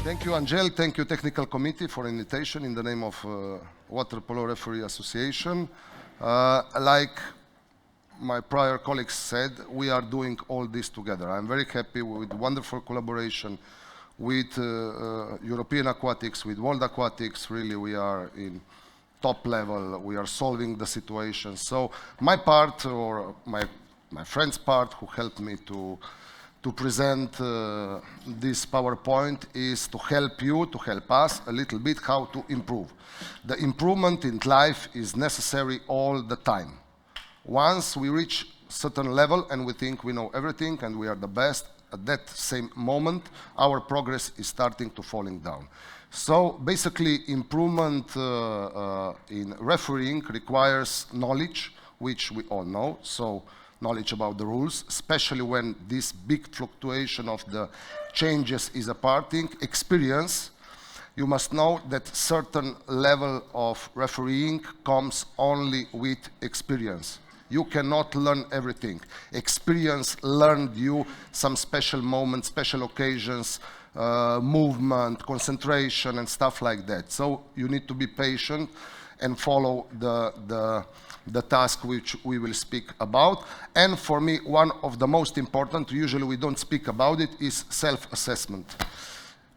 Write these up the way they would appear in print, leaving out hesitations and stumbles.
Thank you, Angel. Thank you, Technical Committee, for invitation in the name of Water Polo Referee Association. Like my prior colleagues said, we are doing all this together. I'm very happy with wonderful collaboration with European Aquatics, with World Aquatics. Really, we are in top level. We are solving the situation. So my part, or my friend's part, who helped me to present this PowerPoint, is to help you, to help us a little bit how to improve. The improvement in life is necessary all the time. Once we reach a certain level and we think we know everything and we are the best, at that same moment, our progress is starting to falling down. So basically, improvement in refereeing requires knowledge, which we all know. So knowledge about the rules, especially when this big fluctuation of the changes is imparting. Experience. You must know that certain level of refereeing comes only with experience. You cannot learn everything. Experience learned you some special moments, special occasions, movement, concentration, and stuff like that. So you need to be patient and follow the task which we will speak about. And for me, one of the most important, usually we don't speak about it, is self-assessment.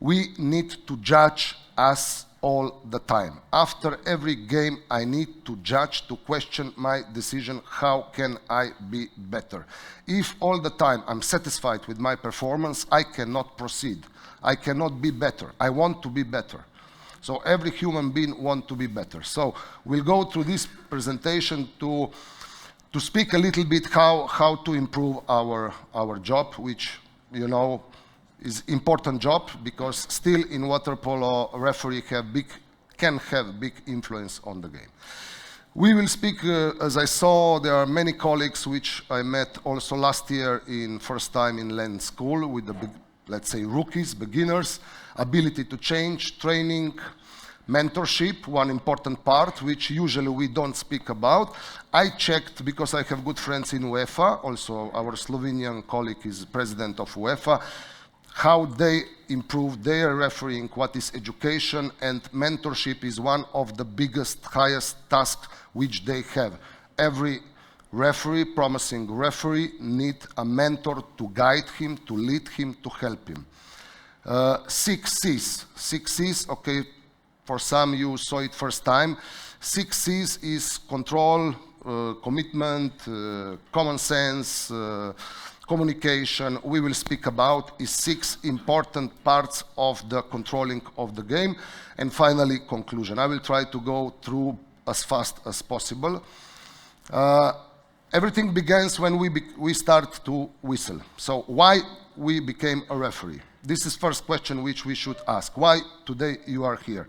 We need to judge us all the time. After every game, I need to judge, to question my decision, how can I be better? If all the time I'm satisfied with my performance, I cannot proceed. I cannot be better. I want to be better. So every human being wants to be better. So we'll go through this presentation to speak a little bit how to improve our job, which, you know, is important job, because still in water polo, referee can have big influence on the game. We will speak, as I saw, there are many colleagues which I met also last year in first time in LEN school with the big, let's say, rookies, beginners, ability to change, training, mentorship, one important part, which usually we don't speak about. I checked, because I have good friends in UEFA, also our Slovenian colleague is president of UEFA, how they improve their refereeing, what is education, and mentorship is one of the biggest, highest tasks which they have. Every referee, promising referee, needs a mentor to guide him, to lead him, to help him. 6 C's. 6 C's, okay, for some you saw it first time. 6 C's is control, commitment, common sense, communication. We will speak about is 6 important parts of the controlling of the game. And finally, conclusion. I will try to go through as fast as possible. Everything begins when we start to whistle. So why we became a referee? This is first question which we should ask. Why today you are here?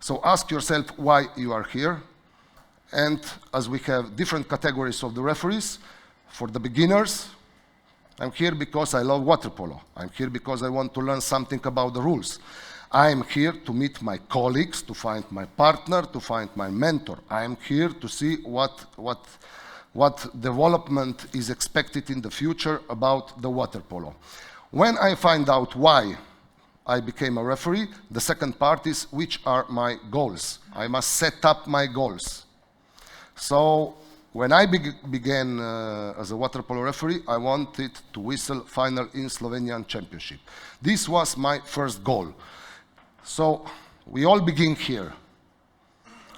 So ask yourself why you are here. And as we have different categories of the referees, for the beginners, I'm here because I love water polo. I'm here because I want to learn something about the rules. I'm here to meet my colleagues, to find my partner, to find my mentor. I'm here to see what development is expected in the future about the water polo. When I find out why I became a referee, the second part is which are my goals. I must set up my goals. So when I began as a water polo referee, I wanted to whistle final in Slovenian Championship. This was my first goal. So we all begin here.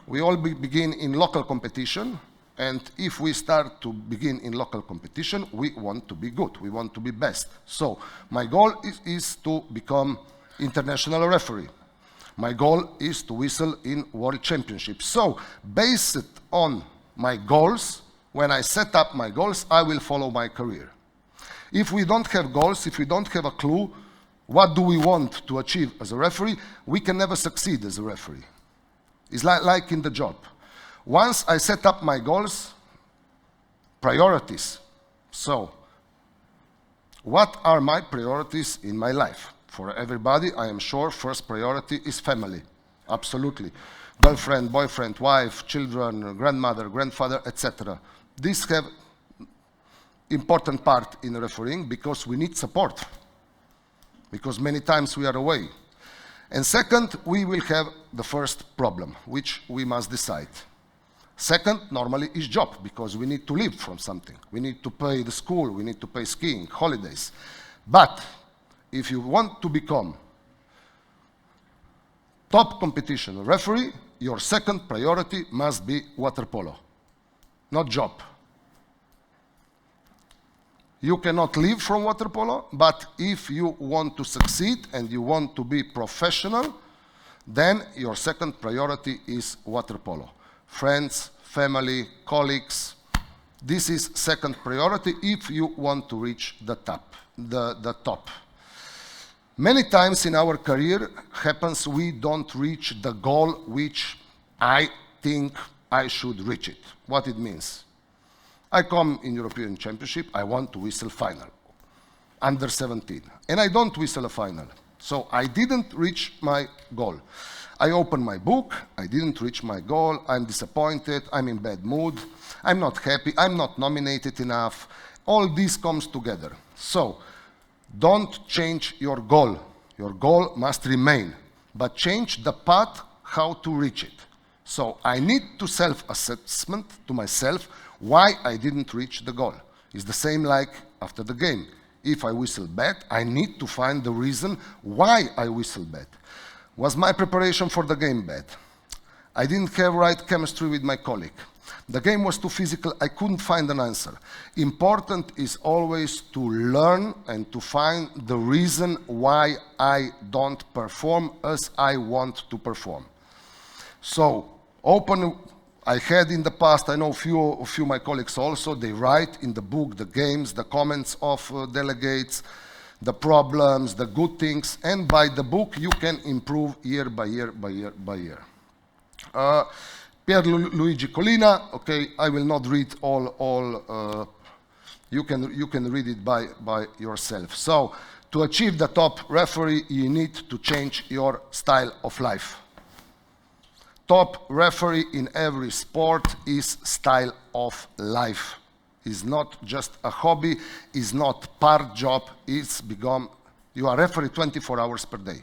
We all begin in local competition, and if we start to begin in local competition, we want to be good, we want to be best. So my goal is to become international referee. My goal is to whistle in World Championship. So based on my goals, when I set up my goals, I will follow my career. If we don't have goals, if we don't have a clue, what do we want to achieve as a referee, we can never succeed as a referee. It's like in the job. Once I set up my goals, priorities. So, what are my priorities in my life? For everybody, I am sure, first priority is family. Absolutely. Girlfriend, boyfriend, wife, children, grandmother, grandfather, etc. These have important part in refereeing because we need support. because many times we are away. And second, we will have the first problem, which we must decide. Second, normally, is job, because we need to live from something. We need to pay the school, we need to pay skiing, holidays. But if you want to become top competition referee, your second priority must be water polo, not job. You cannot live from water polo, but if you want to succeed and you want to be professional, then your second priority is water polo. Friends, family, colleagues, this is second priority if you want to reach the top. Many times in our career happens we don't reach the goal which I think I should reach it. What it means? I come in European Championship, I want to whistle final, under 17, and I don't whistle a final. So I didn't reach my goal. I open my book, I didn't reach my goal, I'm disappointed, I'm in bad mood, I'm not happy, I'm not nominated enough. All this comes together. So don't change your goal. Your goal must remain, but change the path how to reach it. So I need to self-assessment to myself why I didn't reach the goal. It's the same like after the game. If I whistle bad, I need to find the reason why I whistle bad. Was my preparation for the game bad? I didn't have right chemistry with my colleague. The game was too physical, I couldn't find an answer. Important is always to learn and to find the reason why I don't perform as I want to perform. So, I had in the past, I know a few of my colleagues also, they write in the book the games, the comments of delegates, the problems, the good things, and by the book you can improve year by year by year by year. Luigi Collina, okay, I will not read all you can read it by yourself. So, to achieve the top referee, you need to change your style of life. Top referee in every sport is style of life. It's not just a hobby, it's not part job, it's become, you are referee 24 hours per day.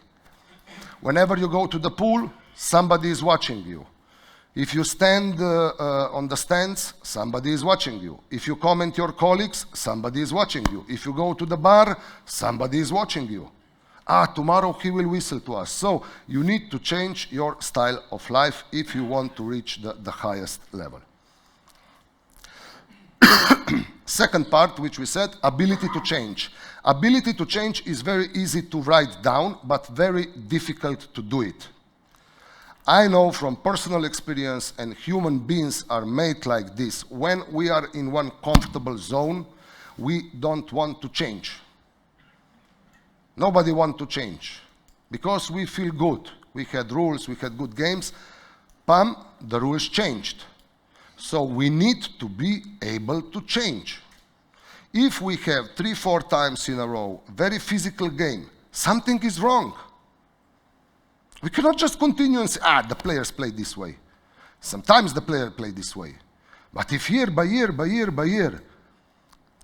Whenever you go to the pool, somebody is watching you. If you stand on the stands, somebody is watching you. If you comment your colleagues, somebody is watching you. If you go to the bar, somebody is watching you. Tomorrow he will whistle to us. So you need to change your style of life if you want to reach the highest level. Second part, which we said, ability to change. Ability to change is very easy to write down, but very difficult to do it. I know from personal experience, and human beings are made like this, when we are in one comfortable zone, we don't want to change. Nobody wants to change, because we feel good. We had rules, we had good games. Pam, the rules changed. So we need to be able to change. If we have 3-4 times in a row, very physical game, something is wrong. We cannot just continue and say, the players play this way. Sometimes the players play this way. But if year by year, by year, by year,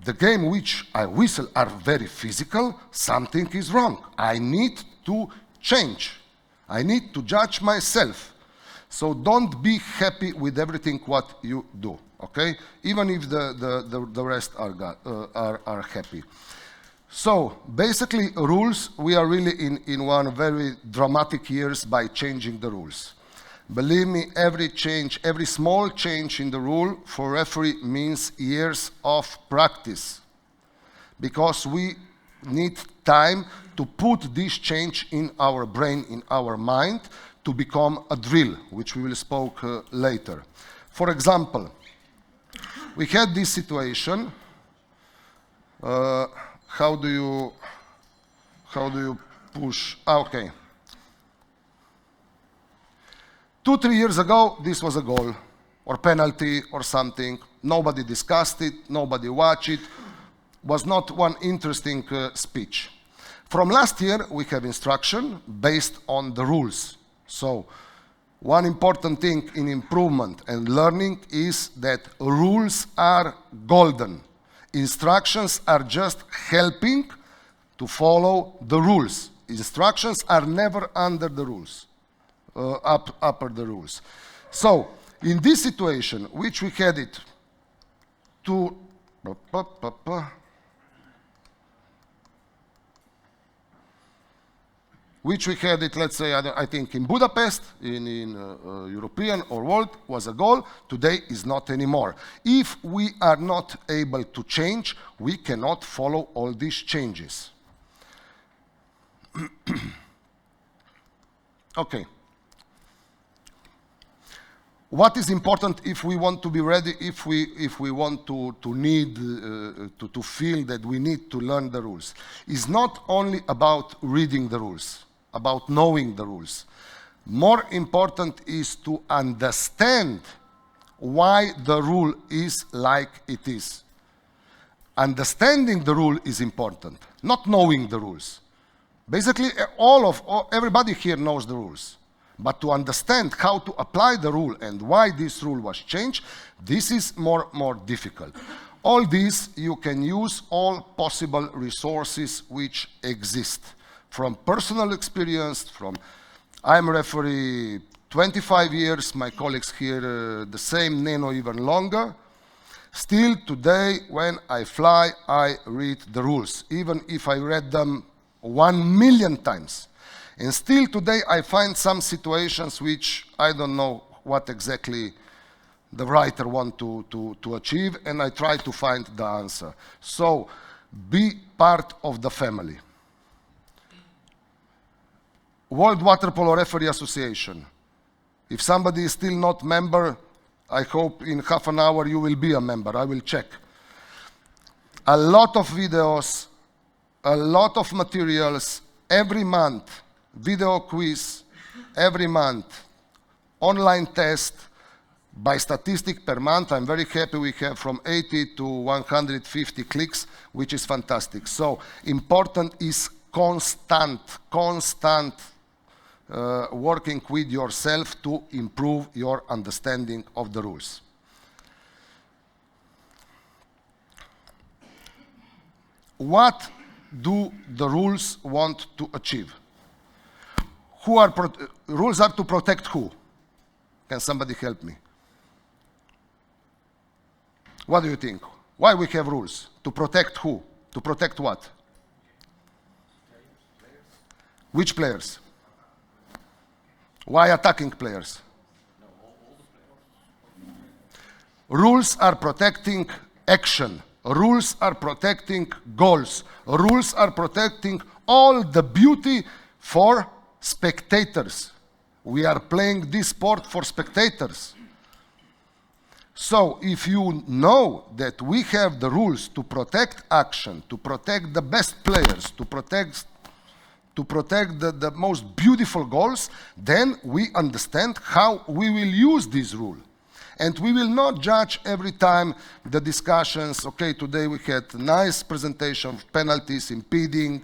the game which I whistle are very physical, something is wrong. I need to change. I need to judge myself. So don't be happy with everything what you do, okay? Even if the rest are happy. So basically rules, we are really in one very dramatic years by changing the rules. Believe me, every change, every small change in the rule for referee means years of practice, because we need time to put this change in our brain, in our mind, to become a drill, which we will speak later. For example, we had this situation. How do you push? Okay. 2-3 years ago, this was a goal, or penalty, or something. Nobody discussed it, nobody watched it. Was not one interesting speech. From last year, we have instruction based on the rules. So, one important thing in improvement and learning is that rules are golden. Instructions are just helping to follow the rules. Instructions are never under the rules, upper the rules. So, in this situation, which we had it to which we had it, let's say, I think in Budapest, in European or world, was a goal. Today is not anymore. If we are not able to change, we cannot follow all these changes. Okay. What is important if we want to be ready, if we want to feel that we need to learn the rules? It's not only about reading the rules, about knowing the rules. More important is to understand why the rule is like it is. Understanding the rule is important, not knowing the rules. Basically, everybody here knows the rules. But to understand how to apply the rule and why this rule was changed, this is more difficult. All this, you can use all possible resources which exist. From personal experience, I'm a referee 25 years, my colleagues here the same, Neno even longer. Still today, when I fly, I read the rules, even if I read them 1,000,000 times. And still today I find some situations which I don't know what exactly the writer wants to achieve, and I try to find the answer. So, be part of the family. World Water Polo Referee Association. If somebody is still not member, I hope in half an hour you will be a member. I will check. A lot of videos, a lot of materials, every month. Video quiz every month, online test by statistic per month. I'm very happy we have from 80 to 150 clicks, which is fantastic. So important is constant working with yourself to improve your understanding of the rules. What do the rules want to achieve? Rules are to protect who? Can somebody help me? What do you think? Why we have rules? To protect who? To protect what? Which players? Why attacking players? Rules are protecting action. Rules are protecting goals. Rules are protecting all the beauty for spectators. We are playing this sport for spectators. So if you know that we have the rules to protect action, to protect the best players, to protect the most beautiful goals, then we understand how we will use this rule. And we will not judge every time the discussions, okay, today we had a nice presentation of penalties, impeding.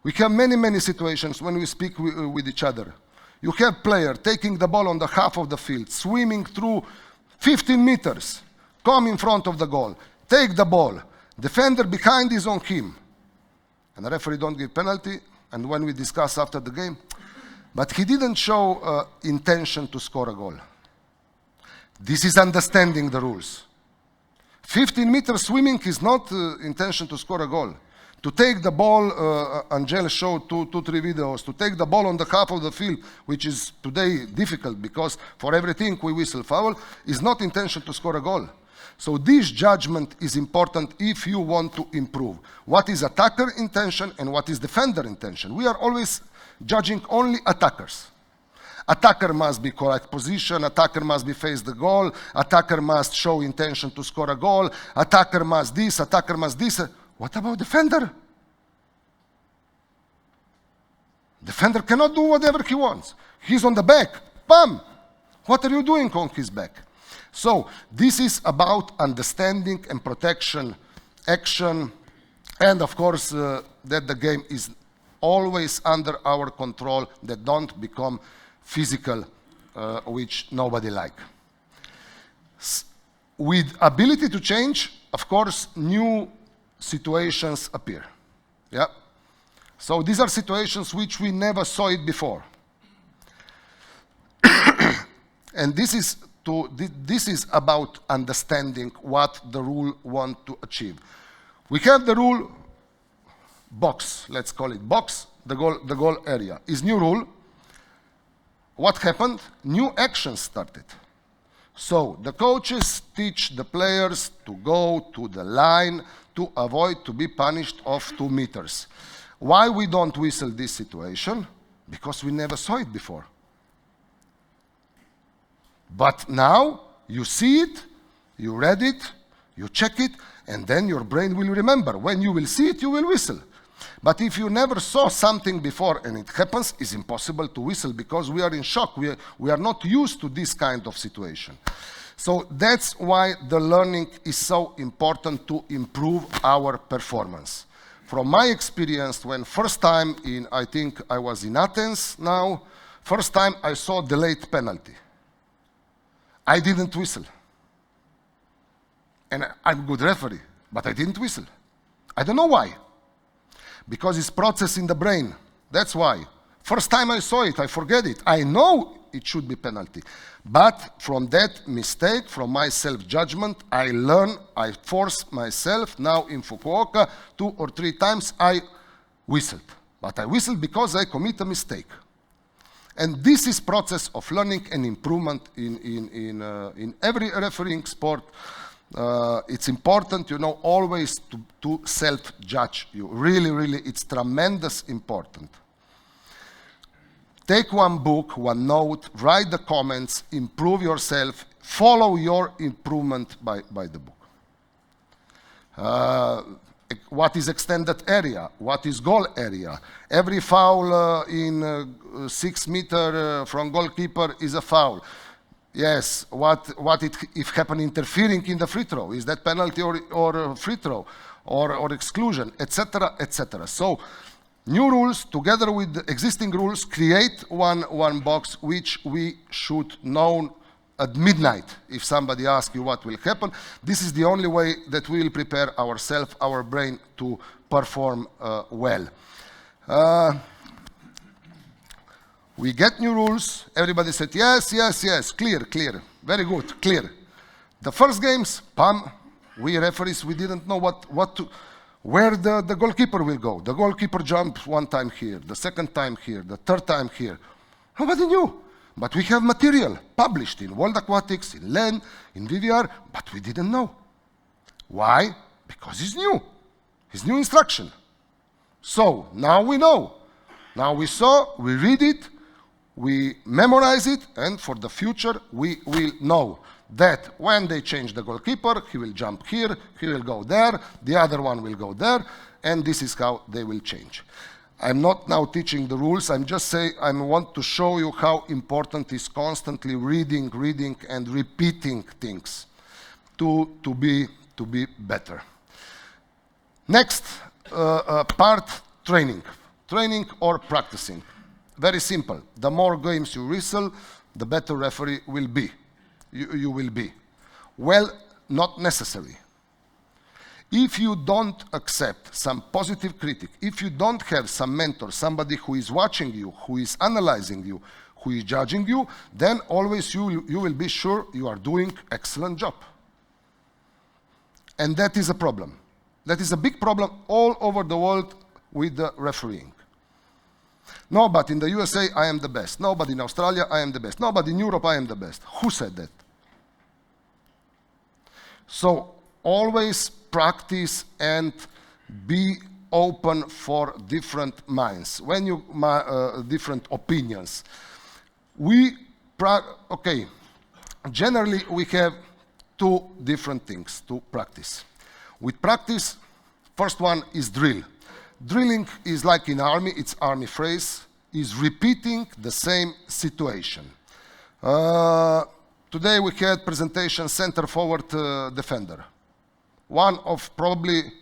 We have many situations when we speak with each other. You have player taking the ball on the half of the field, swimming through 15 meters, come in front of the goal, take the ball, defender behind is on him. And the referee don't give penalty, and when we discuss after the game, but he didn't show intention to score a goal. This is understanding the rules. 15 meters swimming is not intention to score a goal. To take the ball, Angel showed two, 3 videos, to take the ball on the half of the field, which is today difficult because for everything we whistle foul, is not intention to score a goal. So this judgment is important if you want to improve. What is attacker intention and what is defender intention? We are always judging only attackers. Attacker must be correct position, attacker must be face the goal, attacker must show intention to score a goal, attacker must this, attacker must this. What about defender? Defender cannot do whatever he wants. He's on the back. Bam! What are you doing on his back? So this is about understanding and protection, action, and of course that the game is always under our control, that don't become physical, which nobody like. With ability to change, of course, new situations appear. Yeah. So these are situations which we never saw it before. And this is about understanding what the rule wants to achieve. We have the rule box, let's call it box, the goal area. Is new rule. What happened? New actions started. So the coaches teach the players to go to the line to avoid to be punished of 2 meters. Why we don't whistle this situation? Because we never saw it before. But now you see it, you read it, you check it, and then your brain will remember. When you will see it, you will whistle. But if you never saw something before and it happens, it's impossible to whistle because we are in shock. We are not used to this kind of situation. So that's why the learning is so important to improve our performance. From my experience, when first time I think I was in Athens now, first time I saw delayed penalty. I didn't whistle. And I'm a good referee, but I didn't whistle. I don't know why. Because it's process in the brain. That's why. First time I saw it, I forget it. I know it should be penalty. But from that mistake, from my self-judgment, I learn, I force myself. Now in Fukuoka, 2 or 3 times I whistled. But I whistled because I commit a mistake. And this is process of learning and improvement in every refereeing sport. It's important, you know, always to self-judge you. Really, really, it's tremendous important. Take one book, one note, write the comments, improve yourself, follow your improvement by the book. What is extended area? What is goal area? Every foul in 6 meters from goalkeeper is a foul. Yes, what if happen interfering in the free throw? Is that penalty or free throw or exclusion, etc., etc. So new rules together with the existing rules create one box which we should know at midnight. If somebody asks you what will happen, this is the only way that we will prepare ourselves, our brain to perform well. We get new rules. Everybody said, yes, yes, yes, clear, clear. Very good, clear. The first games, we referees, we didn't know where the goalkeeper will go. The goalkeeper jumped 1 time here, the 2nd time here, the 3rd time here. Nobody knew. But we have material published in World Aquatics, in LEN, in VVR, but we didn't know. Why? Because it's new. It's new instruction. So now we know. Now we saw, we read it, we memorize it, and for the future we will know that when they change the goalkeeper, he will jump here, he will go there, the other one will go there, and this is how they will change. I'm not now teaching the rules, I'm just saying I want to show you how important is constantly reading, and repeating things to be better. Next part, training. Training or practicing. Very simple. The more games you whistle, the better referee will be. You will be. Well, not necessary. If you don't accept some positive critic, if you don't have some mentor, somebody who is watching you, who is analyzing you, who is judging you, then always you will be sure you are doing excellent job. And that is a problem. That is a big problem all over the world with the refereeing. No, but in the USA, I am the best. No, but in Australia, I am the best. No, but in Europe, I am the best. Who said that? So always practice and be open for different minds, different opinions. Generally, we have 2 different things to practice. With practice, first one is drill. Drilling is like in army, it's army phrase, is repeating the same situation. Today we had presentation center forward defender. One of probably,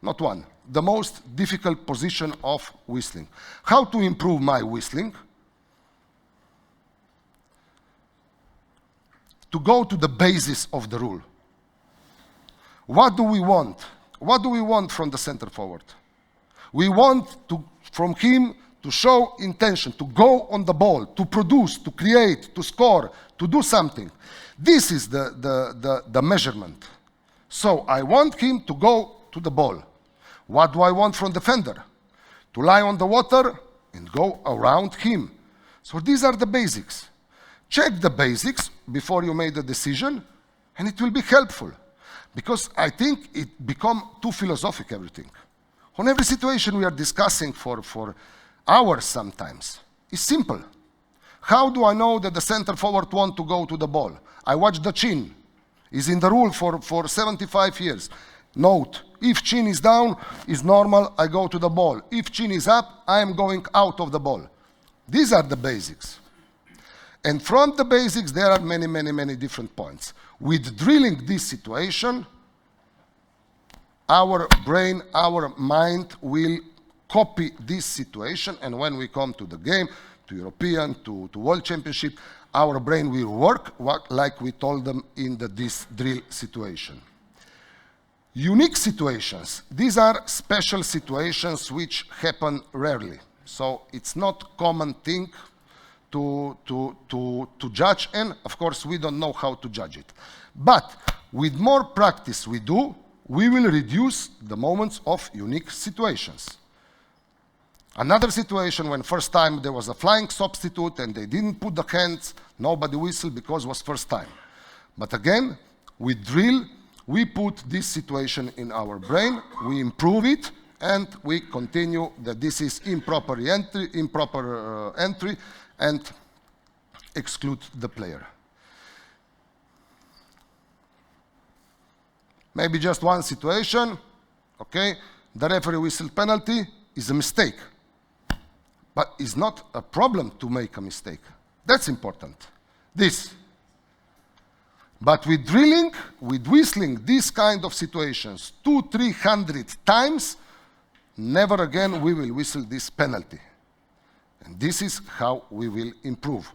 not one, the most difficult position of whistling. How to improve my whistling? To go to the basis of the rule. What do we want? What do we want from the center forward? We want from him to show intention, to go on the ball, to produce, to create, to score, to do something. This is the measurement. So I want him to go to the ball. What do I want from defender? To lie on the water and go around him. So these are the basics. Check the basics before you make the decision, and it will be helpful. Because I think it becomes too philosophic, everything. On every situation we are discussing for hours sometimes. It's simple. How do I know that the center forward wants to go to the ball? I watch the chin. It's in the rule for 75 years. Note, if chin is down, is normal, I go to the ball. If chin is up, I am going out of the ball. These are the basics. And from the basics, there are many, many, many different points. With drilling this situation, our brain, our mind will copy this situation, and when we come to the game, to European, to World Championship, our brain will work like we told them in this drill situation. Unique situations. These are special situations which happen rarely. So it's not common thing to judge, and of course we don't know how to judge it. But with more practice we will reduce the moments of unique situations. Another situation when first time there was a flying substitute and they didn't put the hands, nobody whistled because it was first time. But again, with drill, we put this situation in our brain, we improve it, and we continue that this is improper entry, and exclude the player. Maybe just one situation, okay? The referee whistled penalty is a mistake. But it's not a problem to make a mistake. That's important. This. But with drilling, with whistling these kind of situations 200-300 times, never again we will whistle this penalty. And this is how we will improve.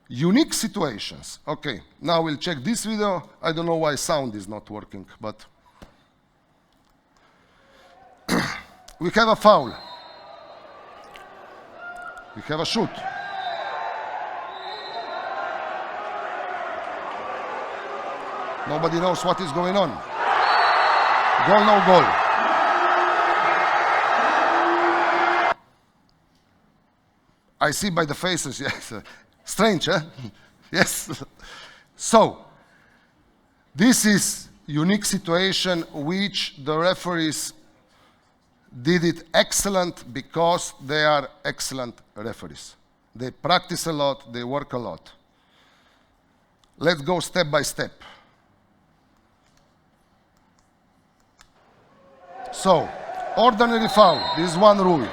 Unique situations. Okay, now we'll check this video. I don't know why sound is not working, but we have a foul. We have a shoot. Nobody knows what is going on. Goal, no goal. I see by the faces, yes. Strange, eh? Yes. So, this is unique situation which the referees did it excellent because they are excellent referees. They practice a lot, they work a lot. Let's go step by step. So, ordinary foul, this is one rule.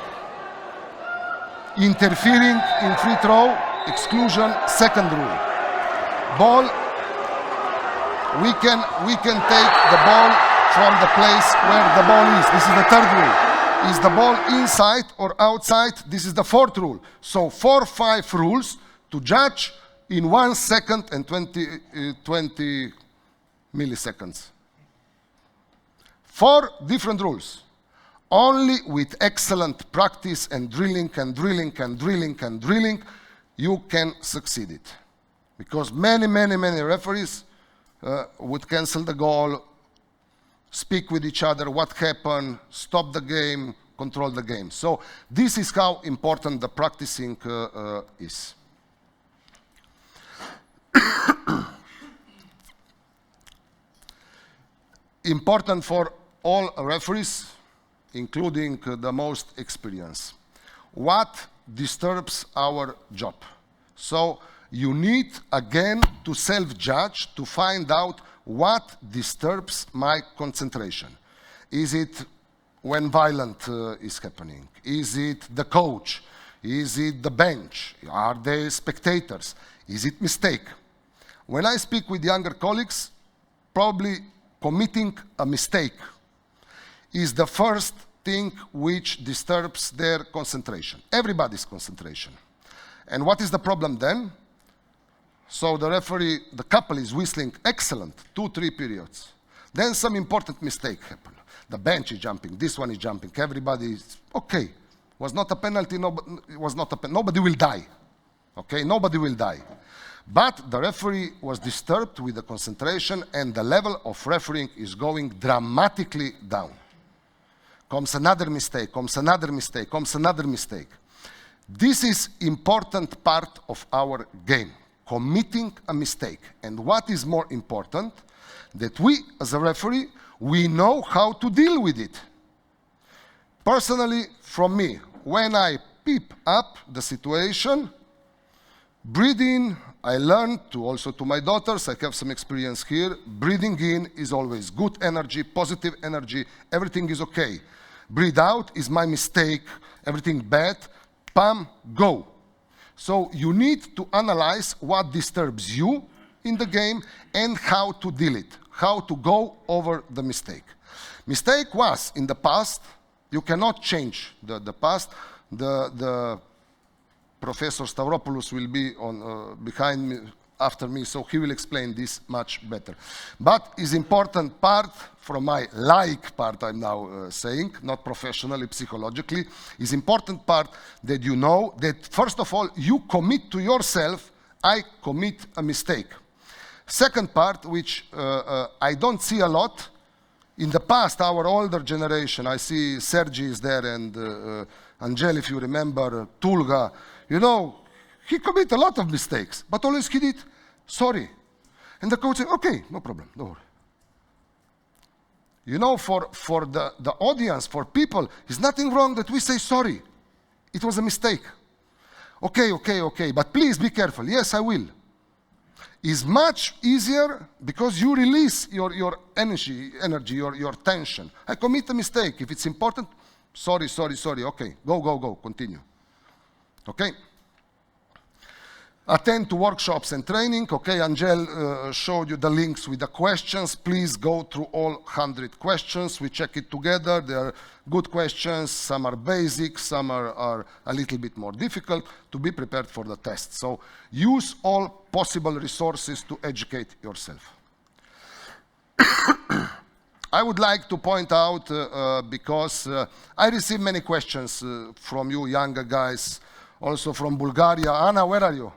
Interfering in free throw, exclusion, second rule. Ball, we can take the ball from the place where the ball is. This is the third rule. Is the ball inside or outside? This is the fourth rule. So 4-5 rules to judge in 1 second and 20 milliseconds. 4 different rules. Only with excellent practice and drilling and drilling and drilling and drilling, you can succeed it. Because many referees would cancel the goal, speak with each other, what happened, stop the game, control the game. So this is how important the practicing is. Important for all referees, including the most experienced. What disturbs our job? So you need again to self-judge to find out what disturbs my concentration. Is it when violence is happening? Is it the coach? Is it the bench? Are they spectators? Is it mistake? When I speak with younger colleagues, probably committing a mistake is the first thing which disturbs their concentration, everybody's concentration. And what is the problem then? So the referee, the couple is whistling excellent, 2-3 periods. Then some important mistake happened. The bench is jumping, this one is jumping, everybody is, okay. Was not a penalty, nobody will die. Okay, nobody will die. But the referee was disturbed with the concentration and the level of refereeing is going dramatically down. Comes another mistake, comes another mistake, comes another mistake. This is important part of our game, committing a mistake. And what is more important, that we, as a referee, we know how to deal with it. Personally, from me, when I peep up the situation, breathe in, I learned to also to my daughters, I have some experience here, breathing in is always good energy, positive energy, everything is okay. Breathe out is my mistake, everything bad, pam, go. So you need to analyze what disturbs you in the game and how to deal it, how to go over the mistake. Mistake was in the past, you cannot change the past. The Professor Stavropoulos will be on, behind me, after me, so he will explain this much better. But is important part, from my like part I'm now saying, not professionally, psychologically, is important part that you know that first of all, you commit to yourself, I commit a mistake. Second part, which I don't see a lot, in the past, our older generation, I see Sergi is there and Angel, if you remember, Tulga, you know, he committed a lot of mistakes, but always he did, sorry. And the coach said, okay, no problem, don't worry. You know, for the audience, for people, there's nothing wrong that we say sorry. It was a mistake. Okay, but please be careful. Yes, I will. Is much easier because you release your energy, your tension. I commit a mistake. If it's important, sorry, okay, go, continue. Okay? Attend to workshops and training. Okay, Angel showed you the links with the questions. Please go through all 100 questions. We check it together. They are good questions. Some are basic, some are a little bit more difficult to be prepared for the test. So use all possible resources to educate yourself. I would like to point out, because I receive many questions from you younger guys, also from Bulgaria. Anna, where are you?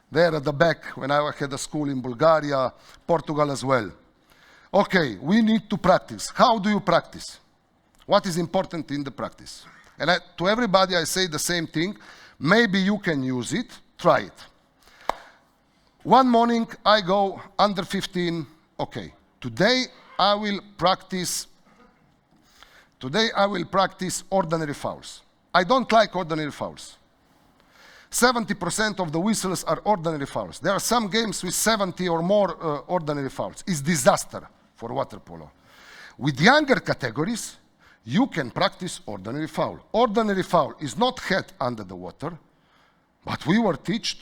There at the back, when I had a school in Bulgaria, Portugal as well. Okay, we need to practice. How do you practice? What is important in the practice? And to everybody I say the same thing. Maybe you can use it, try it. One morning I go under 15, okay, today I will practice ordinary fouls. I don't like ordinary fouls. 70% of the whistles are ordinary fouls. There are some games with 70 or more ordinary fouls. It's disaster for water polo. With younger categories, you can practice ordinary foul. Ordinary foul is not head under the water, but we were taught,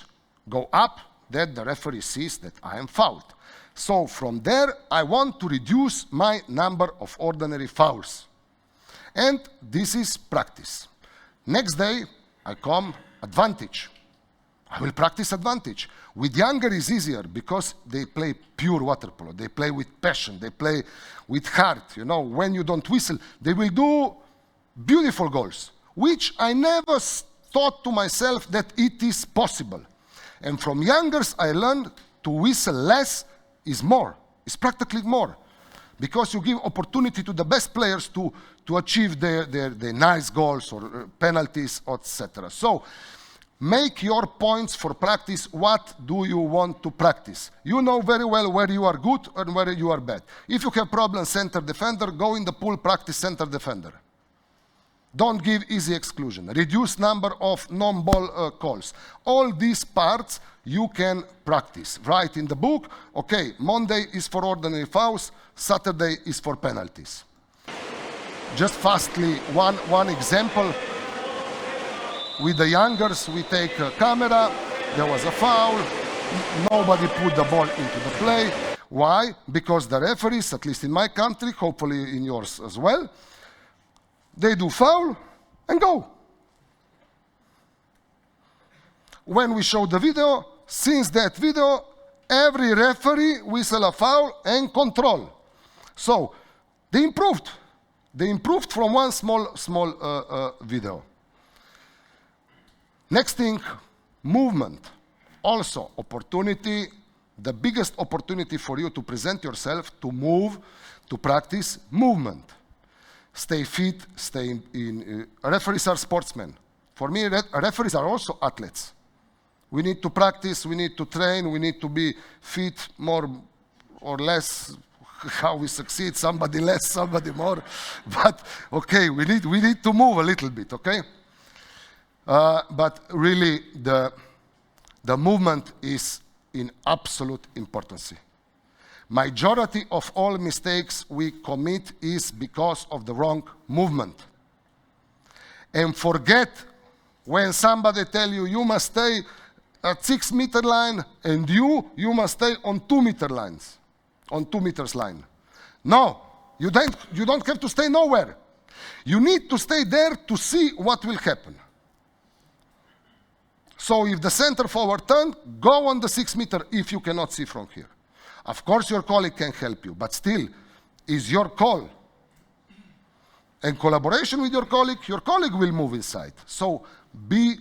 go up, that the referee sees that I am fouled. So from there, I want to reduce my number of ordinary fouls. And this is practice. Next day, I come advantage. I will practice advantage. With younger is easier because they play pure water polo. They play with passion. They play with heart. You know, when you don't whistle, they will do beautiful goals, which I never thought to myself that it is possible. And from youngers, I learned to whistle less is more. It's practically more. Because you give opportunity to the best players to achieve their nice goals or penalties, etc. So, make your points for practice. What do you want to practice? You know very well where you are good and where you are bad. If you have problems center defender, go in the pool, practice center defender. Don't give easy exclusion. Reduce number of non-ball calls. All these parts you can practice. Write in the book, okay, Monday is for ordinary fouls, Saturday is for penalties. Just fastly, one example. With the youngers, we take a camera, there was a foul, nobody put the ball into the play. Why? Because the referees, at least in my country, hopefully in yours as well, they do foul and go. When we show the video, since that video, every referee whistle a foul and control. So they improved. They improved from one small video. Next thing, movement. Also, opportunity, the biggest opportunity for you to present yourself, to move, to practice movement. Stay fit, stay in referees are sportsmen. For me, referees are also athletes. We need to practice, we need to train, we need to be fit more or less. How we succeed, somebody less, somebody more. But okay, we need to move a little bit, okay? But really, the movement is in absolute importance. Majority of all mistakes we commit is because of the wrong movement. And forget when somebody tell you, you must stay at 6 meter line, and you must stay on 2 meter lines, on 2 meters line. No, you don't have to stay nowhere. You need to stay there to see what will happen. So if the center forward turn, go on the 6 meter if you cannot see from here. Of course, your colleague can help you, but still, is your call. In collaboration with your colleague will move inside. So be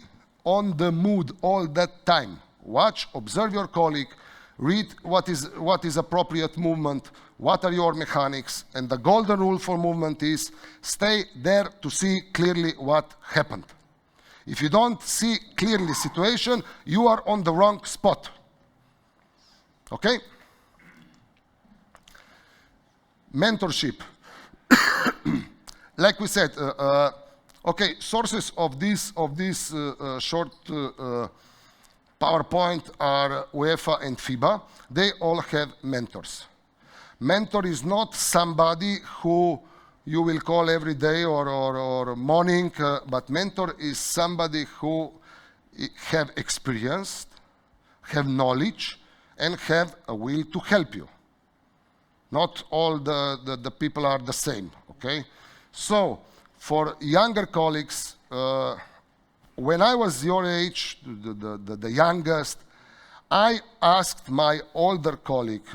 on the mood all that time. Watch, observe your colleague, read what is appropriate movement, what are your mechanics, and the golden rule for movement is stay there to see clearly what happened. If you don't see clearly situation, you are on the wrong spot. Okay? Mentorship. Like we said, okay, sources of this short PowerPoint are UEFA and FIBA. They all have mentors. Mentor is not somebody who you will call every day or morning, but mentor is somebody who have experience, have knowledge, and have a will to help you. Not all the people are the same, okay? So, for younger colleagues, when I was your age, the youngest, I asked my older colleague,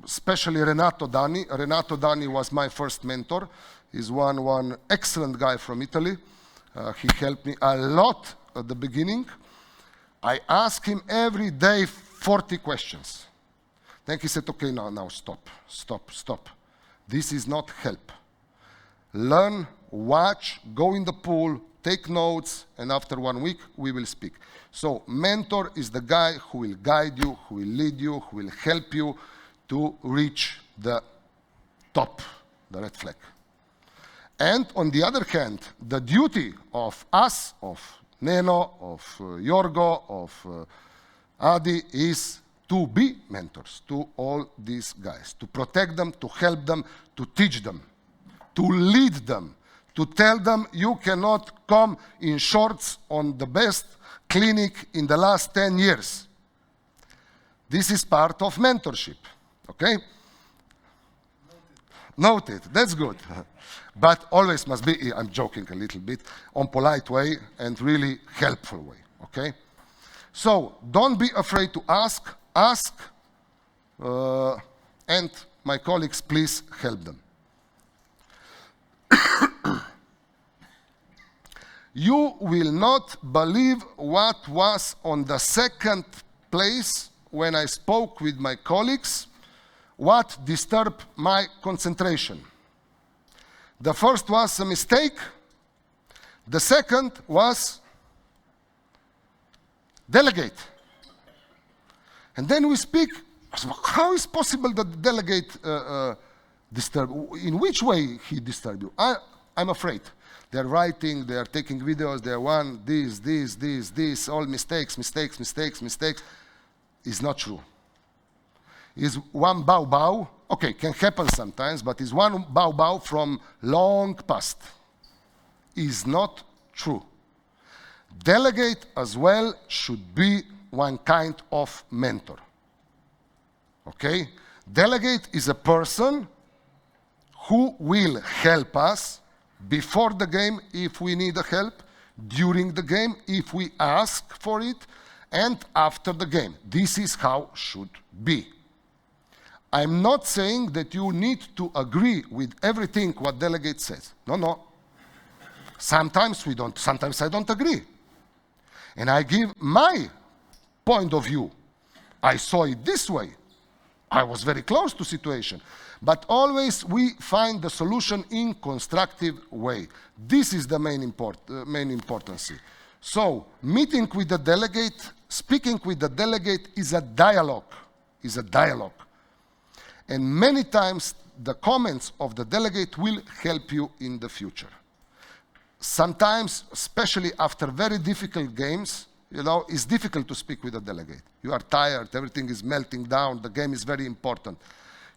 especially Renato Dani. Renato Dani was my first mentor. He's one excellent guy from Italy. He helped me a lot at the beginning. I asked him every day 40 questions. Then he said, okay, now stop. This is not help. Learn, watch, go in the pool, take notes, and after 1 week, we will speak. So mentor is the guy who will guide you, who will lead you, who will help you to reach the top, the red flag. And on the other hand, the duty of us, of Neno, of Jorgo, of Adi, is to be mentors to all these guys, to protect them, to help them, to teach them, to lead them, to tell them you cannot come in shorts on the best clinic in the last 10 years. This is part of mentorship, okay? Noted, that's good. But always must be, I'm joking a little bit, on polite way and really helpful way, okay? So don't be afraid to ask, and my colleagues, please help them. You will not believe what was on the second place when I spoke with my colleagues, what disturbed my concentration. The first was a mistake. The second was Delegate. And then we speak, how is possible that the Delegate disturb? In which way he disturbed you? I'm afraid. They're writing, they're taking videos, they're this, all mistakes. Is not true. Is one bow, okay, can happen sometimes, but is one bow from long past. Is not true. Delegate as well should be one kind of mentor. Okay? Delegate is a person who will help us before the game if we need help, during the game if we ask for it, and after the game. This is how it should be. I'm not saying that you need to agree with everything what Delegate says. No, no. Sometimes we don't, sometimes I don't agree. And I give my point of view. I saw it this way. I was very close to situation. But always we find the solution in constructive way. This is the main importance. So, meeting with the delegate, speaking with the delegate is a dialogue. And many times the comments of the delegate will help you in the future. Sometimes, especially after very difficult games, you know, it's difficult to speak with a delegate. You are tired, everything is melting down, the game is very important.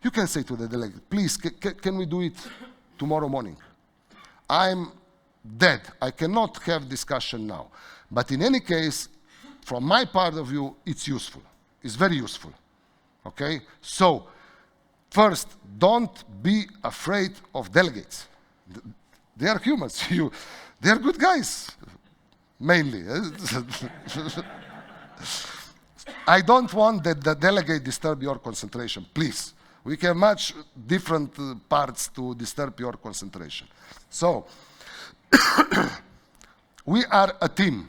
You can say to the delegate, please, can we do it tomorrow morning? I'm dead, I cannot have discussion now. But in any case, from my part of view, it's useful. It's very useful, okay? So, first, don't be afraid of delegates. They are humans. They are good guys, mainly. I don't want that the delegate disturb your concentration, please. We have much different parts to disturb your concentration. So, we are a team.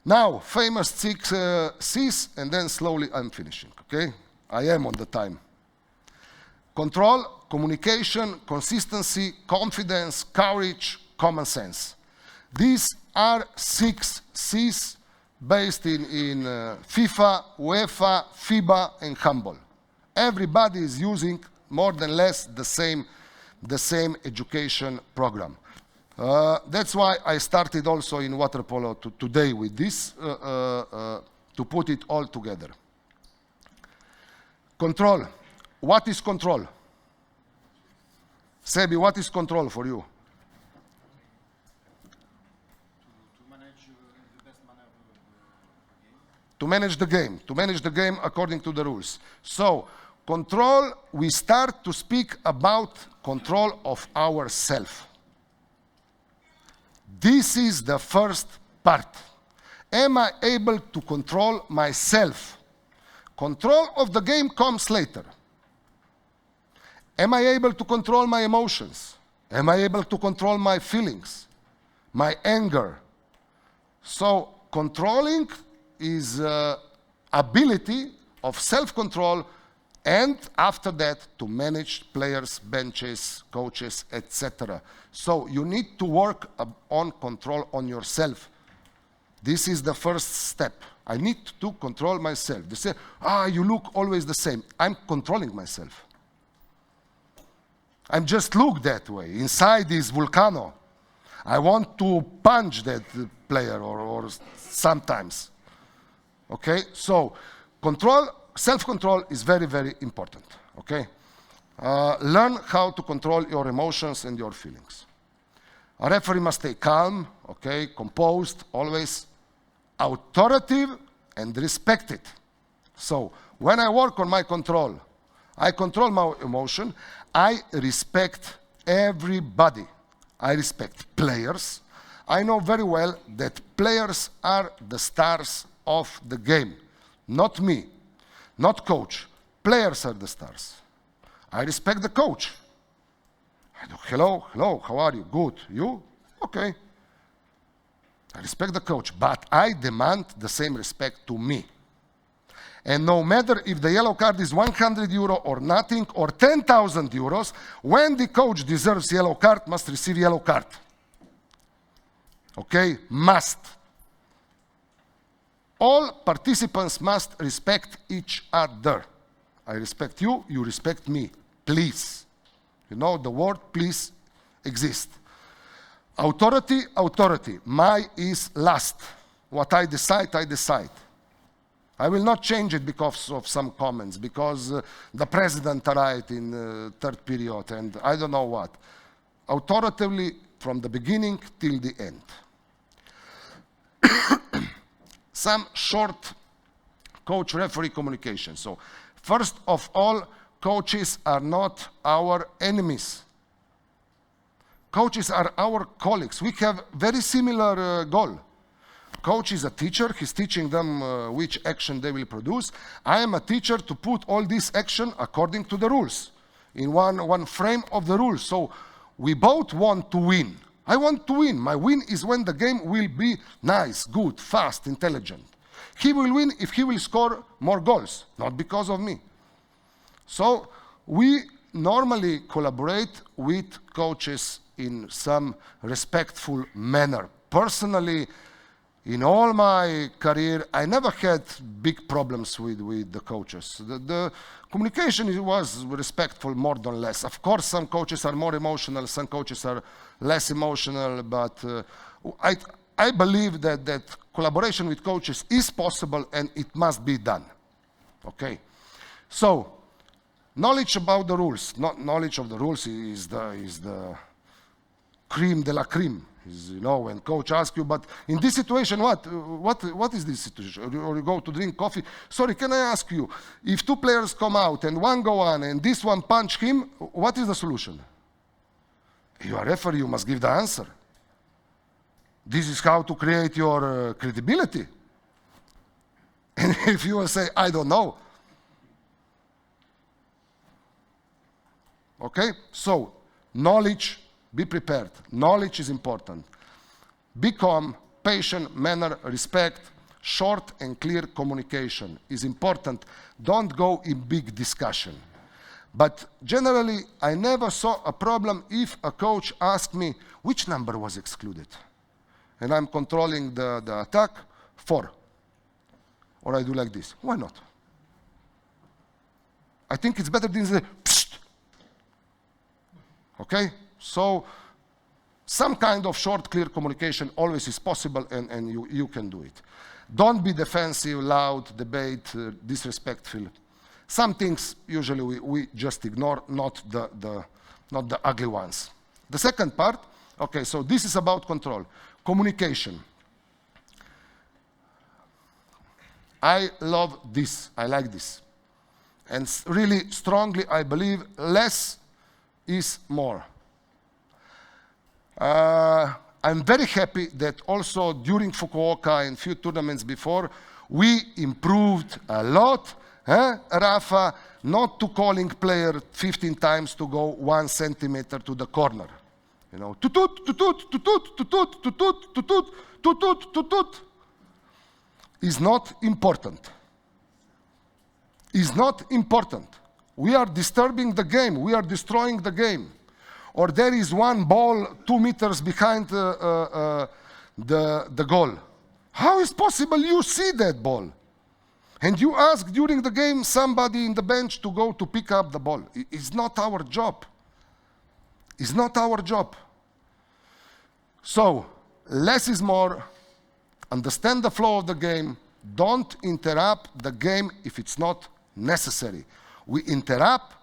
Now, famous 6 C's, and then slowly I'm finishing, okay? I am on the time. Control, communication, consistency, confidence, courage, common sense. These are 6 C's based in FIFA, UEFA, FIBA, and handball. Everybody is using more than less the same education program. That's why I started also in water polo today with this, to put it all together. Control. What is control? Sebi, what is control for you? To manage the best manner of the game. To manage the game according to the rules. So, control, we start to speak about control of ourselves. This is the first part. Am I able to control myself? Control of the game comes later. Am I able to control my emotions? Am I able to control my feelings, my anger? So controlling is ability of self-control, and after that to manage players, benches, coaches, etc. So you need to work on control on yourself. This is the first step. I need to control myself. They say, you look always the same. I'm controlling myself. I'm just look that way. Inside is volcano. I want to punch that player or sometimes. Okay, so control, self-control is very, very important. Okay, learn how to control your emotions and your feelings. A referee must stay calm, okay, composed, always authoritative and respected. So when I work on my control, I control my emotion, I respect everybody. I respect players. I know very well that players are the stars of the game. Not me, not coach. Players are the stars. I respect the coach. I do, hello, how are you? Good. You? Okay. I respect the coach, but I demand the same respect to me. And no matter if the yellow card is 100 euro or nothing, or 10,000 euros, when the coach deserves yellow card, must receive yellow card. Okay? Must. All participants must respect each other. I respect you, you respect me. Please. You know, the word please exists. Authority, authority. My is last. What I decide, I decide. I will not change it because of some comments, because the president arrived in third period and I don't know what. Authoritatively from the beginning till the end. Some short coach-referee communication. So, first of all, coaches are not our enemies. Coaches are our colleagues. We have very similar goal. coach is a teacher. He's teaching them which action they will produce. I am a teacher to put all this action according to the rules, in one frame of the rules. So we both want to win. I want to win. My win is when the game will be nice, good, fast, intelligent. He will win if he will score more goals, not because of me. So we normally collaborate with coaches in some respectful manner. Personally, in all my career, I never had big problems with the coaches. The communication was respectful more than less. Of course, some coaches are more emotional, some coaches are less emotional, but I believe that collaboration with coaches is possible and it must be done. Okay? So, knowledge about the rules. Knowledge of the rules is the cream de la cream. You know, when coach asks you, but in this situation, what is this situation? Or you go to drink coffee. Sorry, can I ask you, if two players come out and one go on and this one punch him, what is the solution? You are referee, you must give the answer. This is how to create your credibility. And if you will say, I don't know. Okay? So, knowledge, be prepared. Knowledge is important. Be calm, patient, manner, respect, short and clear communication is important. Don't go in big discussion. But generally, I never saw a problem if a coach asked me, which number was excluded? And I'm controlling the attack, 4. Or I do like this. Why not? I think it's better than the psst. Okay? So, some kind of short, clear communication always is possible, and you can do it. Don't be defensive, loud, debate, disrespectful. Some things, usually, we just ignore, not the ugly ones. The second part, okay, so this is about control. Communication. I love this. I like this. And really strongly, I believe less is more. I'm very happy that also during Fukuoka and few tournaments before, we improved a lot. Rafa, not to calling player 15 times to go 1 centimeter to the corner. You know, tutut, tutut, tutut, tutut, tutut, tutut, tutut, tutut, is not important. Is not important. We are disturbing the game. We are destroying the game. Or there is one ball 2 meters behind the goal. How is possible you see that ball? And you ask during the game somebody in the bench to go to pick up the ball. It's not our job. It's not our job. So, less is more. Understand the flow of the game. Don't interrupt the game if it's not necessary. We interrupt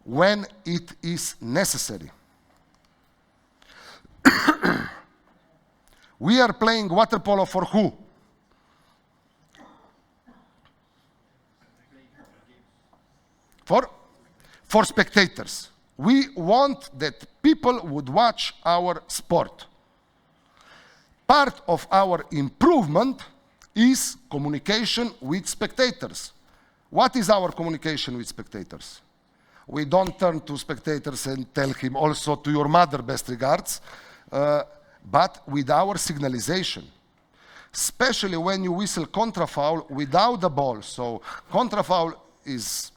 when it is necessary. We are playing water polo for who? For spectators. We want that people would watch our sport. Part of our improvement is communication with spectators. What is our communication with spectators? We don't turn to spectators and tell him also to your mother best regards, but with our signalization. Especially when you whistle contrafoul without the ball. So contrafoul is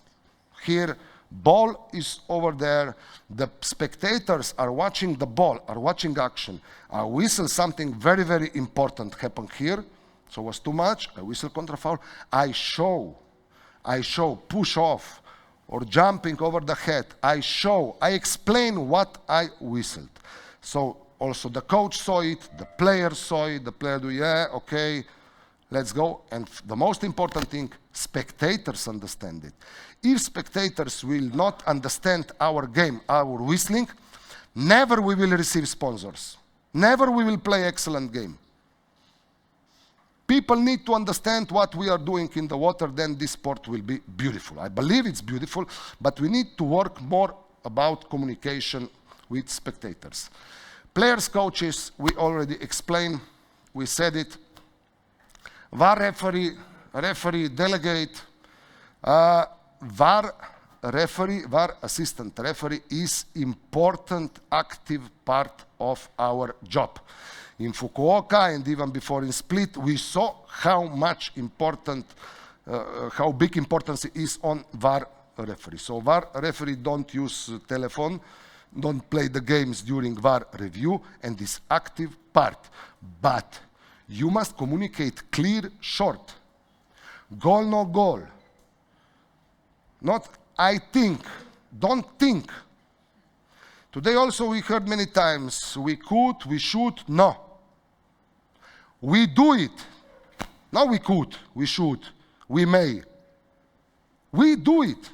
here, ball is over there. The spectators are watching the ball, are watching action. I whistle something very, very important happened here. So it was too much. I whistle contrafoul. I show, push off, or jumping over the head. I explain what I whistled. So also the coach saw it, the player saw it, the player do, yeah, okay, let's go. And the most important thing, spectators understand it. If spectators will not understand our game, our whistling, never we will receive sponsors. Never we will play excellent game. People need to understand what we are doing in the water, then this sport will be beautiful. I believe it's beautiful, but we need to work more about communication with spectators. Players, coaches, we already explained, we said it. VAR referee, delegate, VAR referee, VAR assistant referee is important active part of our job. In Fukuoka and even before in Split, we saw how much important, how big importance is on VAR referee. So VAR referee don't use telephone, don't play the games during VAR review, and this active part. But you must communicate clear, short. Goal, no goal. Not I think, don't think. Today also we heard many times, we could, we should, no. We do it. Now we could, we should, we may. We do it.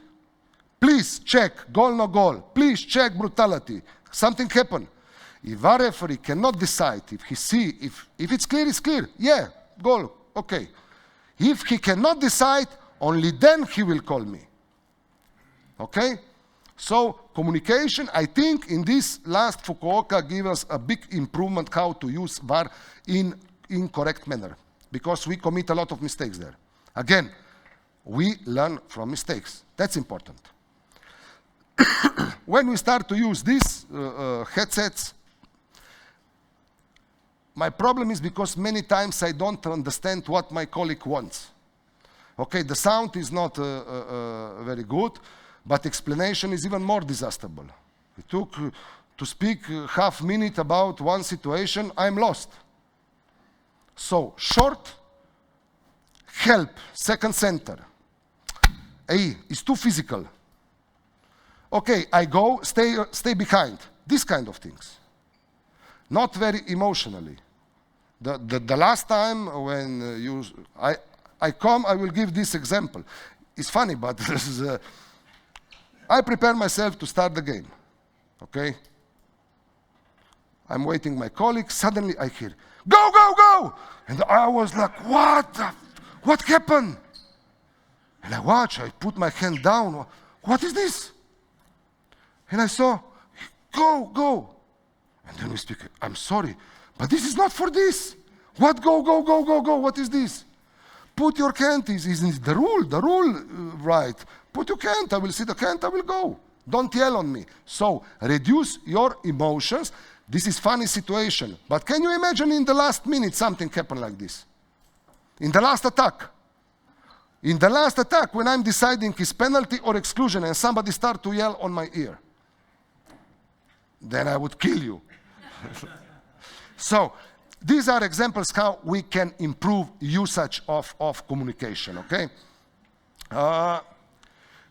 Please check, goal, no goal. Please check brutality. Something happened. If our referee cannot decide, if he see, if it's clear, it's clear. Yeah, goal, okay. If he cannot decide, only then he will call me. Okay? So communication, I think in this last Fukuoka gave us a big improvement how to use VAR in correct manner, because we commit a lot of mistakes there. Again, we learn from mistakes. That's important. When we start to use these headsets, my problem is because many times I don't understand what my colleague wants. Okay, the sound is not very good, but explanation is even more disastable. It took to speak half minute about one situation, I'm lost. So, short, help, second center. A, is too physical. Okay, I go, stay behind. These kind of things. Not very emotionally. The last time when I come, I will give this example. It's funny, but this is, I prepare myself to start the game. Okay? I'm waiting my colleague, suddenly I hear, go, go, go! And I was like, what happened? And I watch, I put my hand down, what is this? And I saw, go, go. And then we speak, I'm sorry, but this is not for this. What go, go, go, go, go, what is this? Put your hand, is the rule right. Put your hand, I will see the hand, I will go. Don't yell on me. So, reduce your emotions. This is funny situation, but can you imagine in the last minute something happened like this? In the last attack. In the last attack, when I'm deciding is penalty or exclusion and somebody start to yell on my ear, then I would kill you. So, these are examples how we can improve usage of communication, okay?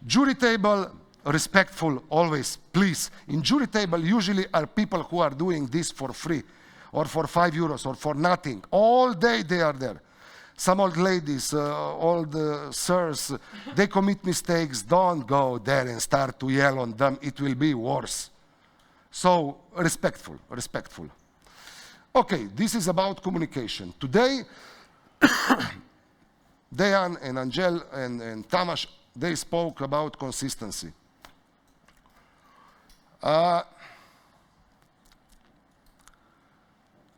Jury table, respectful always, please. In jury table usually are people who are doing this for free or for €5 or for nothing. All day they are there. Some old ladies, old sirs, they commit mistakes. Don't go there and start to yell on them. It will be worse. So respectful, respectful. Okay, this is about communication. Today, Dejan and Angel and Tamas, they spoke about consistency.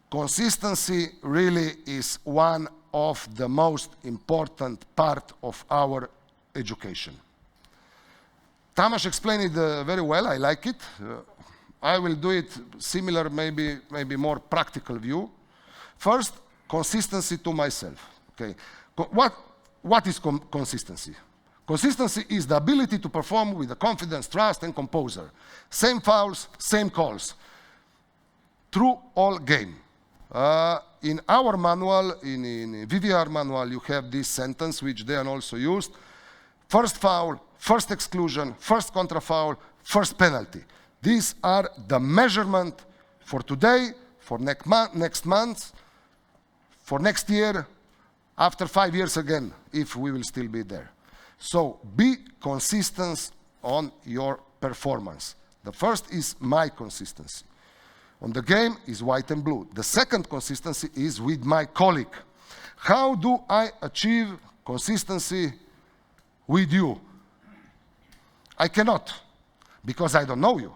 Consistency really is one of the most important part of our education. Tamas explained it very well, I like it. I will do it similar, maybe more practical view. First, consistency to myself. Okay, what is consistency? Consistency is the ability to perform with the confidence, trust, and composure. Same fouls, same calls, through all game. In our manual, in VVR manual, you have this sentence which Dejan also used: first foul, first exclusion, first contra foul, first penalty. These are the measurement for today, for next month, for next year, after 5 years again, if we will still be there. So be consistent on your performance. The first is my consistency. On the game is white and blue. The second consistency is with my colleague. How do I achieve consistency with you? I cannot, because I don't know you.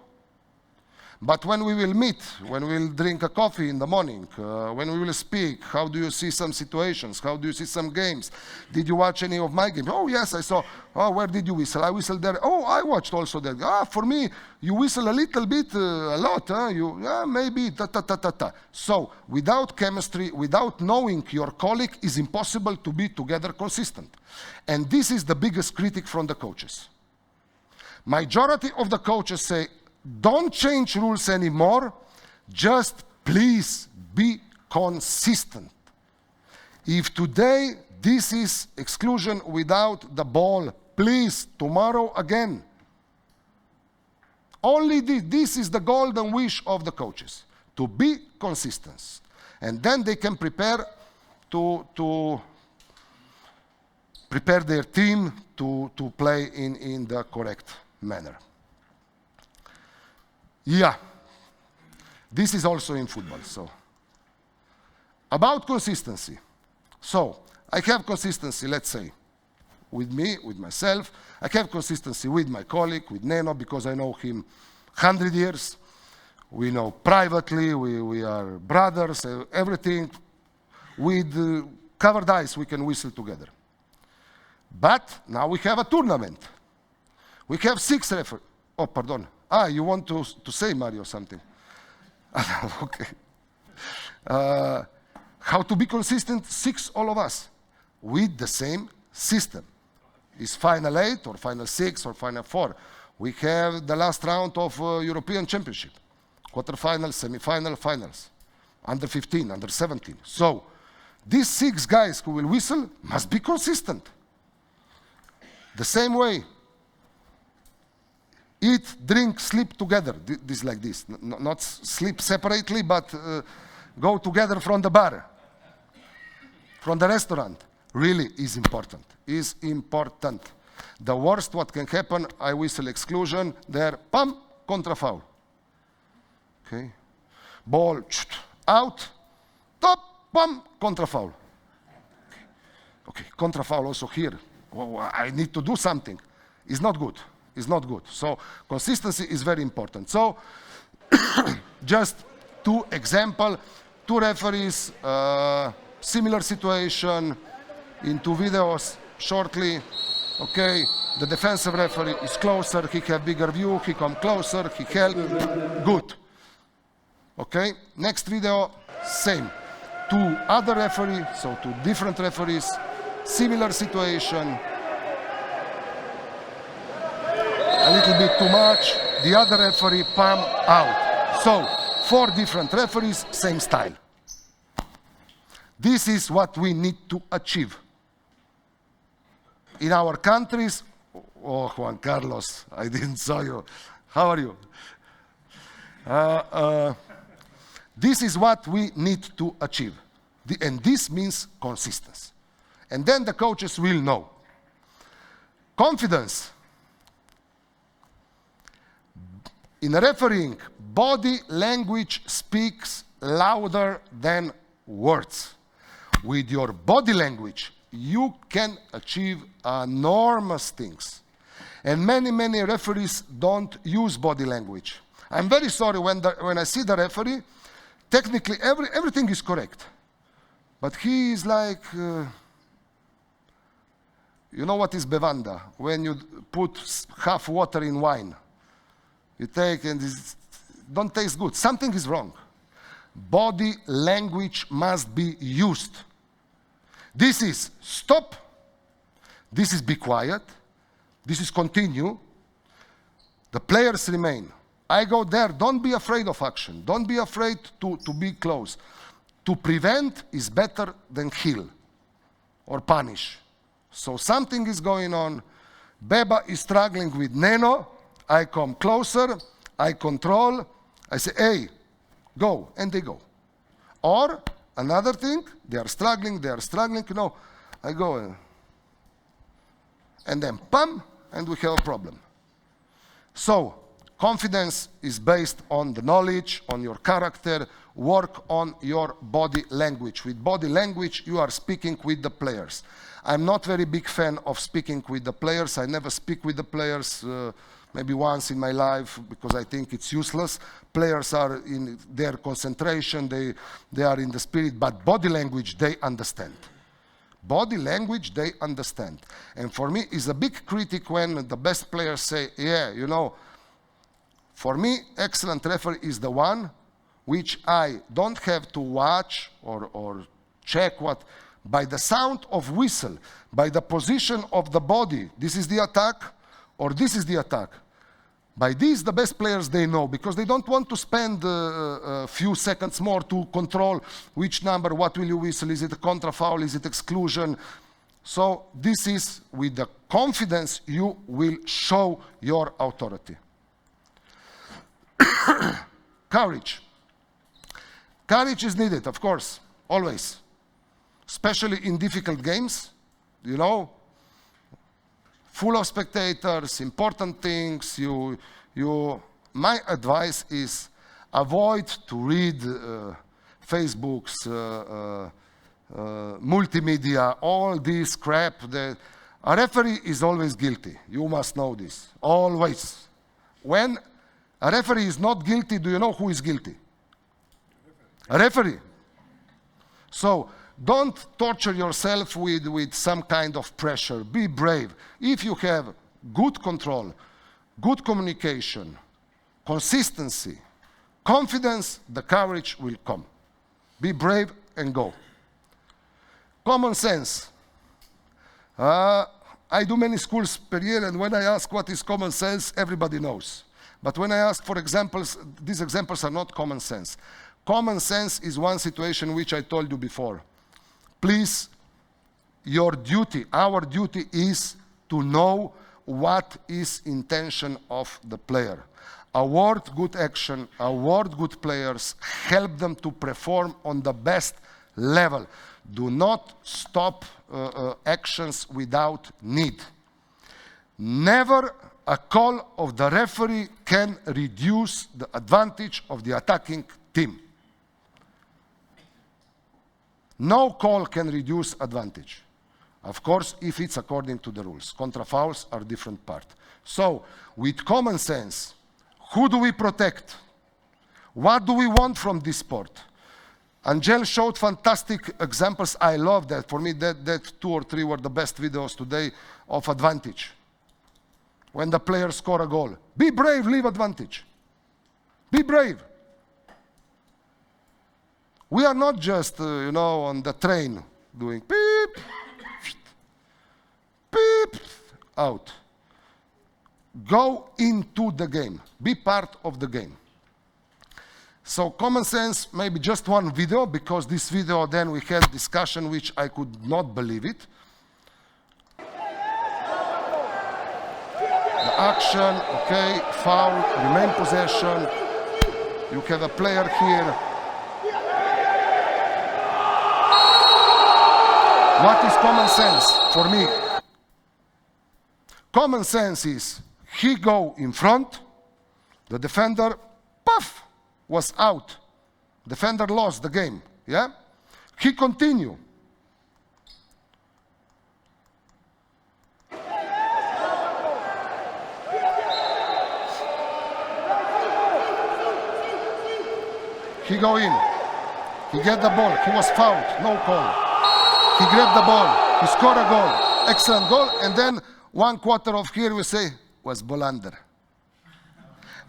But when we will meet, when we will drink a coffee in the morning, when we will speak, how do you see some situations? How do you see some games? Did you watch any of my games? Oh, yes, I saw. Oh, where did you whistle? I whistled there. Oh, I watched also that. Ah, for me, you whistle a little bit, a lot. Huh? Maybe, ta, ta, ta, ta, ta. So, without chemistry, without knowing your colleague, it's impossible to be together consistent. And this is the biggest critic from the coaches. Majority of the coaches say, don't change rules anymore, just please be consistent. If today this is exclusion without the ball, please, tomorrow again. Only this is the golden wish of the coaches, to be consistent. And then they can prepare to prepare their team to play in the correct manner. Yeah, this is also in football. So, about consistency. So, I have consistency, let's say, with me, with myself. I have consistency with my colleague, with Neno, because I know him 100 years. We know privately, we are brothers, everything. With covered eyes, we can whistle together. But now we have a tournament. We have 6 referees. Oh, pardon. Ah, you want to say, Mario, something? Okay. How to be consistent? 6, all of us, with the same system. Is final 8 or final 6 or final 4. We have the last round of European Championship. Quarterfinals, semi-final, finals. Under 15, under 17. So, these 6 guys who will whistle must be consistent. The same way, eat, drink, sleep together. This like this. Not sleep separately, but go together from the bar, from the restaurant. Really is important. Is important. The worst what can happen, I whistle exclusion, there, pam, contra foul. Okay. Ball, out, top, pam, contra foul. Okay, contra foul also here. Oh, I need to do something. It's not good. It's not good. So consistency is very important. So just 2 examples, 2 referees, similar situation in 2 videos shortly. Okay, the defensive referee is closer, he have bigger view, he come closer, he help, good. Okay, next video, same. 2 other referees, so 2 different referees, similar situation. A little bit too much, the other referee, palm out. So, 4 different referees, same style. This is what we need to achieve. In our countries, oh, Juan Carlos, I didn't saw you. How are you? This is what we need to achieve. And this means consistency. And then the coaches will know. Confidence. In refereeing, body language speaks louder than words. With your body language, you can achieve enormous things. And many referees don't use body language. I'm very sorry when I see the referee, technically everything is correct. But he is like, you know what is bevanda? When you put half water in wine. You take and it don't taste good. Something is wrong. Body language must be used. This is stop. This is be quiet. This is continue. The players remain. I go there. Don't be afraid of action. Don't be afraid to be close. To prevent is better than heal or punish. So something is going on. Beba is struggling with Neno. I come closer, I control, I say, hey, go, and they go. Or, another thing, they are struggling, you know, I go, and then, pam, and we have a problem. So, confidence is based on the knowledge, on your character, work on your body language. With body language, you are speaking with the players. I'm not very big fan of speaking with the players. I never speak with the players. maybe once in my life, because I think it's useless. Players are in their concentration, they are in the spirit, but body language, they understand. Body language, they understand. And for me, it's a big critic when the best players say, yeah, you know, for me, excellent referee is the one which I don't have to watch or check what, by the sound of whistle, by the position of the body, this is the attack or this is the attack. By this, the best players, they know, because they don't want to spend a few seconds more to control which number, what will you whistle, is it a contra foul, is it exclusion. So this is with the confidence you will show your authority. Courage. Courage is needed, of course, always. Especially in difficult games, you know, full of spectators, important things. My advice is avoid to read Facebook's multimedia, all this crap. A referee is always guilty. You must know this, always. When a referee is not guilty, do you know who is guilty? A referee. So don't torture yourself with some kind of pressure. Be brave. If you have good control, good communication, consistency, confidence, the courage will come. Be brave and go. Common sense. I do many schools per year, and when I ask what is common sense, everybody knows. But when I ask for examples, these examples are not common sense. Common sense is one situation which I told you before. Please, your duty, our duty is to know what is intention of the player. Award good action, award good players, help them to perform on the best level. Do not stop actions without need. Never a call of the referee can reduce the advantage of the attacking team. No call can reduce advantage. Of course, if it's according to the rules. Contra fouls are different part. So, with common sense, who do we protect? What do we want from this sport? Angel showed fantastic examples. I love that. For me, that 2 or 3 were the best videos today of advantage. When the players score a goal. Be brave, leave advantage. Be brave. We are not just, you know, on the train doing beep, beep, out. Go into the game. Be part of the game. So common sense, maybe just one video, because this video then we had discussion which I could not believe it. The action, okay, foul, remain possession. You have a player here. What is common sense for me? Common sense is he go in front, the defender, puff, was out. Defender lost the game, yeah? He continue. He go in. He get the ball. He was fouled, no call. He grabbed the ball, he scored a goal, excellent goal, and then 1 quarter of here we say, was ball under.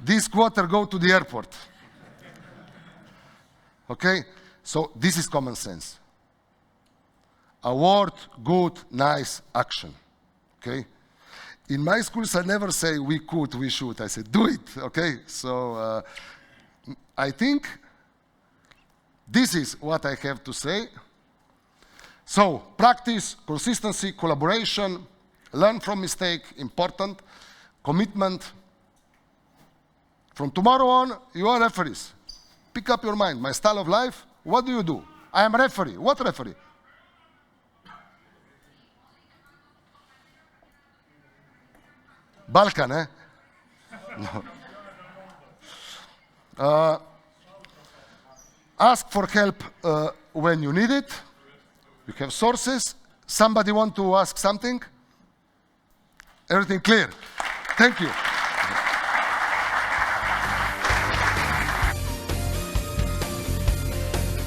This quarter go to the airport. Okay? So this is common sense. Award, good, nice action. Okay? In my schools I never say we could, we should. I say do it. Okay? So I think this is what I have to say. So, practice, consistency, collaboration, learn from mistake, important, commitment. From tomorrow on, you are referees. Pick up your mind. My style of life, what do you do? I am referee. What referee? Balkan, eh? No. Ask for help when you need it. You have sources. Somebody want to ask something? Everything clear? Thank you.